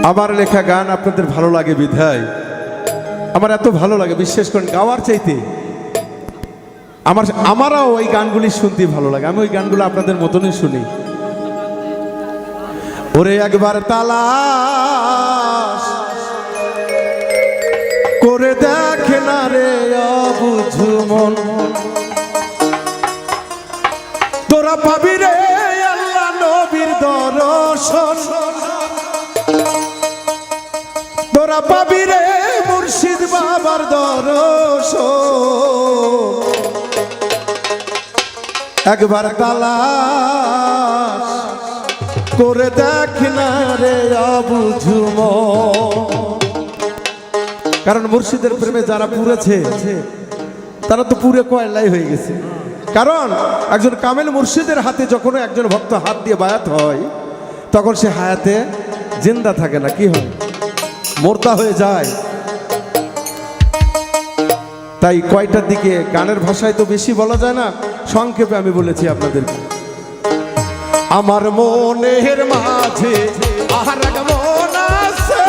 আমার লেখা গান আপনাদের ভালো লাগে বিধায় আমার এত ভালো লাগে, বিশ্বাস করেন গাওয়ার চাইতে আমারও ওই গানগুলি শুনতে ভালো লাগে। আমি ওই গানগুলো আপনাদের মতনই শুনি। ওরে একবার তালাশ করে দেখে না রে অবুঝু মন, তোরা পাবি রে আল্লাহ নবীর দর্শন, তোরা পাবি রে মুর্শিদ বাবার দর্শন। একবার তালাশ করে দেখ না রে অবুঝু মন। কারণ মুর্শিদের প্রেমে যারা পুরেছে তারা তো পুরে কয়লাই হয়ে গেছে। কারণ একজন কামেল মুর্শিদের হাতে যখন একজন ভক্ত হাত দিয়ে বায়াত হয় তখন সে হায়াতে জিন্দা থাকে না, কি হয়, মোর্দা হয়ে যায়। তাই কয়টার দিকে গানের ভাষায় তো বেশি বলা যায় না, সংক্ষেপে আমি বলেছি আপনাদেরকে। আমার মনের মাঝে আর এক মন আছে,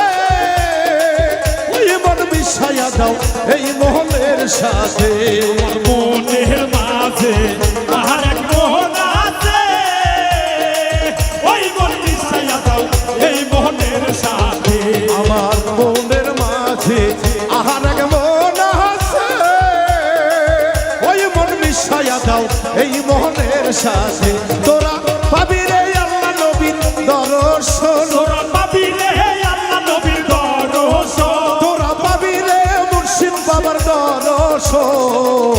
ওই মন মিশাইয়া দাও এই মোহনের সাথে। আমার মনের মাঝে আর এক মোহন আছে, ওই মন মিশাইয়া দাও এই মোহনের সাথে। আমার মনের মাঝে আর এক মন আছে, ওই মন মিশাইয়া দাও এই মোহনের সাথে। তোরা পাবি রে আল্লাহ নবীর দর্শন, তোরা পাবি রে আল্লাহ নবীর দর্শন, তোরা পাবি রে মুর্শিদ বাবার দর্শন।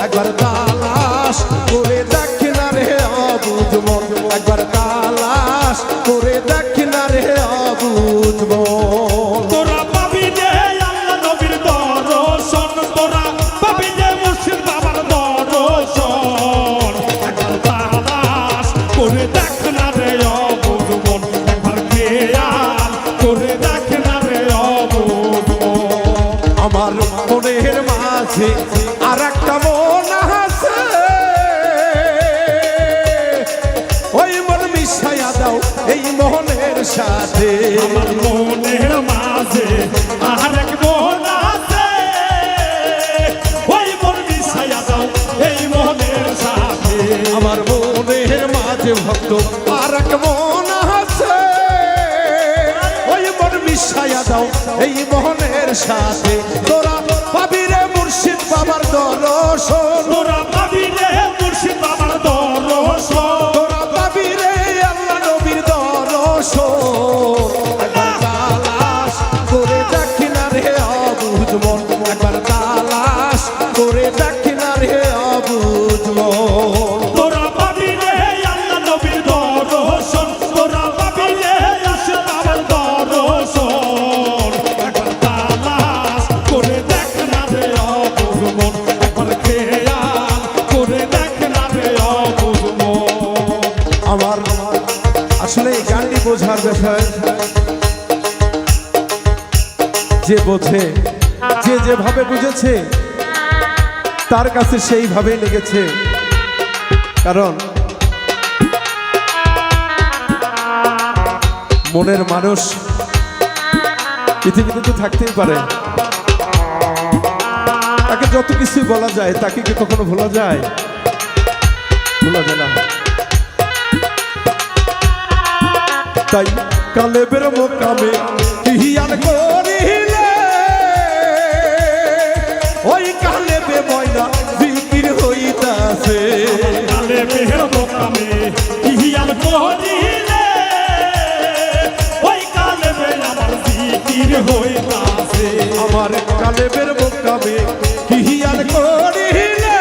একবার তালাশ করে দেখ না রে অবুঝ মন, একবার তালাশ করে দেখ না রে অবুঝ মন। তোরা পাবি রে আল্লাহ নবীর দর্শন, তোরা পাবি রে মুর্শিদ বাবার দর্শন। একবার তালাশ করে দেখ না রে অবুঝ মন, একবার খেয়াল করে দেখ না রে অবুঝ মন। আমার মনের মাঝে আর একটা মন আছে, ওই মন মিশাইয়া দাও এই মোহনের সাথে। আমার মনের মাঝে আর এক মন আছে, ওই মন মিশাইয়া দাও এই মোহনের সাথে। আমার মনের মাঝে ভক্ত আর এক মন আছে, ওই মন মিশাইয়া দাও এই মোহনের সাথে। তোরা পাবি রে মুর্শিদ বাবার দর্শন, তোরা পাবি রে মুর্শিদ বাবার দর্শন, তোরা পাবি রে আল্লাহ নবীর দর্শন। একবার তালাশ করে দেখ না রে অবুঝ মন, একবার তালাশ করে দেখ না রে অবুঝ মন। তোরা পাবি রে আল্লাহ নবীর দর্শন, তোরা পাবি রে মুর্শিদ বাবার দর্শন। একবার তালাশ করে দেখ না রে অবুঝ মন, একবার খেয়াল করে দেখ না রে অবুঝ মন। আমার আসলে এই গানটি বোঝার বিষয়, যে বোঝে, যে যেভাবে বুঝেছে তার কাছে সেইভাবেই লেগেছে। কারণ মনের মানুষ পৃথিবীতে তো থাকতেই পারে, তাকে যত কিছুই বলা যায় তাকে কি কখনো ভোলা যায়? ভোলা যায় না। তাই কালেবের মোকামে হিয়ান করিলে ওই কালেবে ময়না জিকির হইতাছে। কালেবের মোকামে হিয়ান করিলে ওই কালেবে আমার জিকির হইতাছে। আমার কালেবের মোকামে হিয়ান করিলে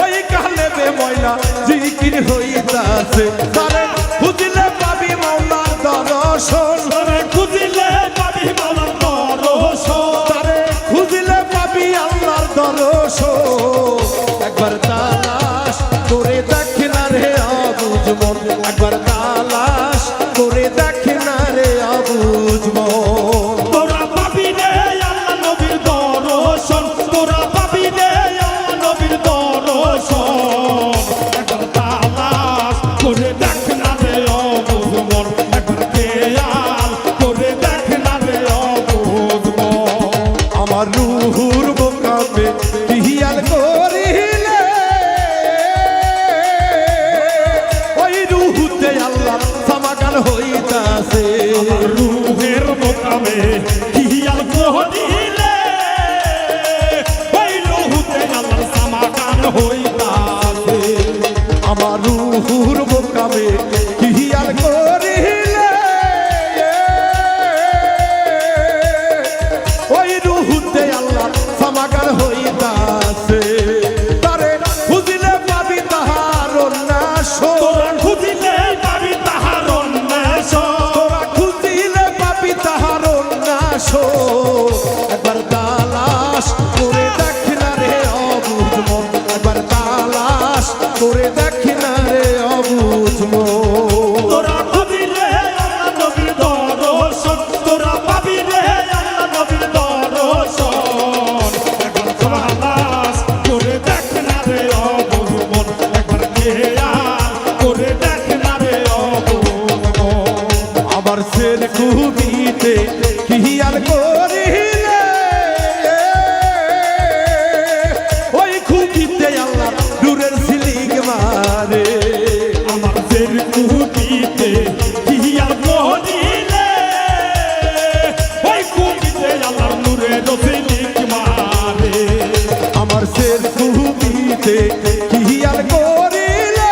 ওই কালেবে ময়না জিকির হইতাছে। তারে খুঁজলে পাবি মাওলার দর্শন, তোরে খুঁজিলে পাবি মাওলার দর্শন, তারে খুঁজলে পাবি আল্লাহর দর্শন। একবার তালাশ করে দেখ না রে অবুঝ মন, একবার তালাশ করে দেখ না রে অবুঝ মন। তোরা পাবি রে আল্লাহ নবীর দর্শন, তোরা পাবি রে আল্লাহ নবীর দর্শন। একবার তালাশ করে দেখ না রে সমাগান হইতাছে রুহের মোকামে হিয়াল করিলে ওই রুহুতে আল্লাহর সমাগান হইতাছে আমার রুহুর মোকামে হিয়াল করিলে ওই রুহুতে আল্লাহ সমাগান হইতাছে তারে খুঁজিলে পাবি তাহার উন্নাস তোরা খুঁজিলে পাবি তাহার উন্মেষ তোরা খুঁজিলে পাবি তাহার উন্নাস একবার তালাশ করে দেখ না রে অবুঝ মন একবার তালাশ করে দেখ না রে অবুঝ মন তোরা খুঁজিলে আল্লাহ নবীর দর্শন তোরা পাবি রে আল্লাহ নবীর দর্শন একবার তালাশ করে দেখ না রে অবুঝ মন একবার খেয়াল করে দেখ না রে অবুঝ মন আবার সের কুবিতে হিয়াল করিলে ওই কুবিতে আল্লাহ নূরের ঝিলিক মারে আমার জের কুটিতে হিয়াল করিলে ওই কুটিতে আল্লাহর নূরের ঝিলিক মারে আমার সের কুবিতে হিয়াল করিলে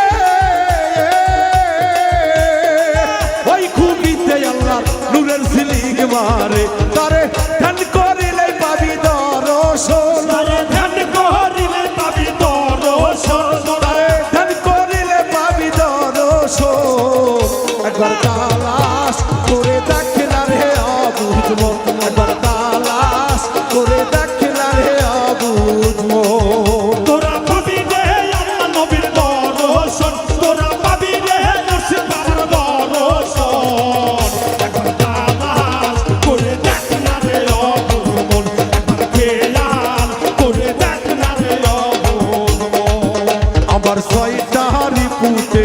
ওই কুবিতে আল্লাহ নূরের ঝিলিক মারে তারে ধ্যান করিলে পাবি দর্শন তারে ধ্যান করিলে পাবি দর্শন তারে ধ্যান করিলে পাবি দর্শন একবার তালাশ করে দেখ না রে অবুঝ মন একবার তালাশ করে দেখ না রে অবুঝ মন তোরা পাবি রে আল্লাহ নবীর দর্শন তোরা পাবি রে মুর্শিদ বাবার দর্শন একবার তালাশ করে দেখ না রে অবুঝ মন একবার খেয়াল করে দেখ না রে অবুঝ মন আবার ছয়টা রিপুতে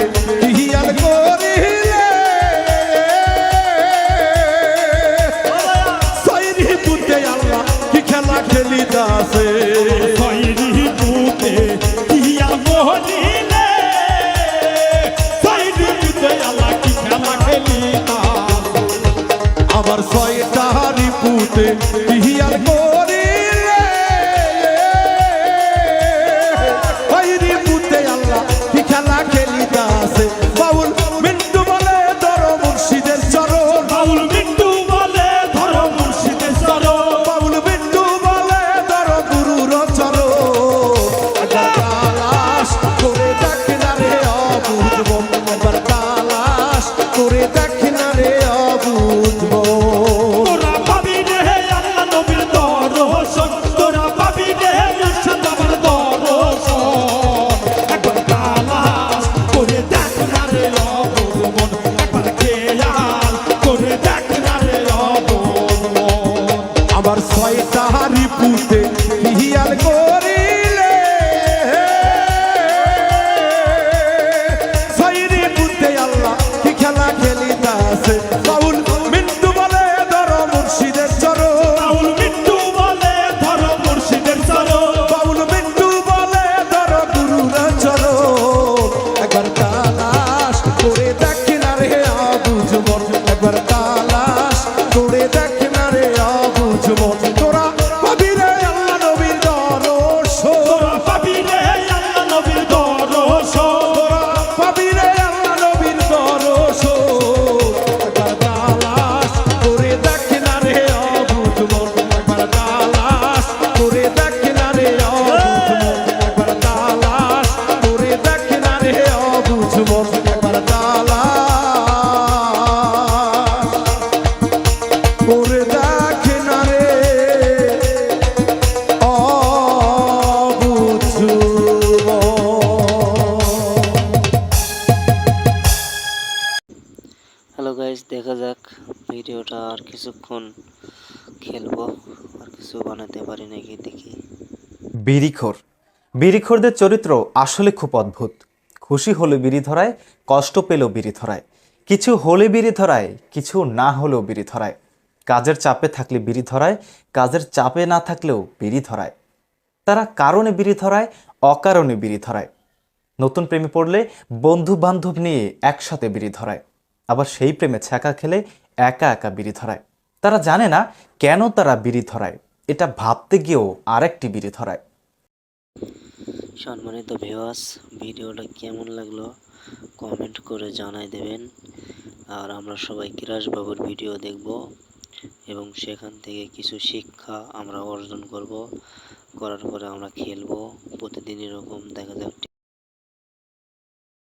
হিয়াল করিলে ছয় রিপুতে আল্লাহ কি খেলা খেলিতাছে খৈরি পুতে হিয়া মোহনিলে খৈরি পুতে আল্লাহ কি খেলা খেলিতা আবার ছয়টা রিপুতে হিয়াল করিলে ওই রিপুতে আল্লাহ কি খেলা খেলিতাছে বাউল মিন্টু বলে ধর মুর্শিদের চরণ বাউল মিন্টু বলে ধরো মুর্শিদের চরণ বাউল মিন্টু বলে ধর গুরুর চরণ একবার তালাশ করে দেখ না রে অবুঝ মন একবার তালাশ করে দেখ না রে অবুঝ মন তোরা পাবি রে আল্লাহ নবীর দর্শন তোরা পাবি রে মুর্শিদ বাবার দর্শন একবার তালাশ করে দেখ না রে অবুঝ মন একবার খেয়াল করে দেখ না রে অবুঝ মন আমার ছয়টা রিপুতে হিয়াল করিলে ছয় রিপুতে আল্লাহ কি খেলা খেলিতাছে বাউল মিন্টু বলে ধর মুর্শিদের চরণ বাউল মিন্টু বলে ধরো মুর্শিদের চরণ বাউল মিন্টু বলে ধর গুরুর চরণ একবার তালাশ করে দেখ না রে অবুঝ মন একবার তালাশ করে দেখ না রে অবুঝ মন তোরা পাবি রে আল্লাহ নবীর দর্শন তোরা পাবি রে আল্লাহ নবীর দর্শন তোরা পাবি রে আল্লাহ নবীর দর্শন একবার তালাশ করে দেখ না রে অবুঝ মন একবার তালাশ করে দেখ না রে অবুঝ মন একবার তালাশ করে দেখ না রে অবুঝ মন একবার তালাশ করে দেখ না রে অবুঝ মন। হ্যালো গাইস, দেখা যাক ভিডিওটা আর কিছুক্ষণ খেলবো, আর কিছু বানাতে পারি নাকি দেখি। বিড়িখোরদের চরিত্র আসলে খুব অদ্ভুত। খুশি হলে বিড়ি ধরায়, কষ্ট পেলেও বিড়ি ধরায়, কিছু হলে বিড়ি ধরায়, কিছু না হলেও বিড়ি ধরায়, কাজের চাপে থাকলে বিড়ি ধরায়, কাজের চাপে না থাকলেও বিড়ি ধরায়। তারা কারণে বিড়ি ধরায়, অকারণে বিড়ি ধরায়। নতুন প্রেমে পড়লে বন্ধু বান্ধব নিয়ে একসাথে বিড়ি ধরায়। আবার সেই প্রেমে ছ্যাঁকা খেলে একা একা বিড়ি ধরায়। তারা জানে না কেন তারা বিড়ি ধরায়, এটা ভাবতে গিয়েও আরেকটি বিড়ি ধরায়। সম্মানিত ভিউয়ার্স, ভিডিওটা কেমন লাগলো কমেন্ট করে জানাই দেবেন। আর আমরা সবাই কিরাশবাবুর ভিডিও দেখব এবং সেখান থেকে কিছু শিক্ষা আমরা অর্জন করব। করার পরে আমরা খেলবো প্রতিদিন এরকম। দেখা যাক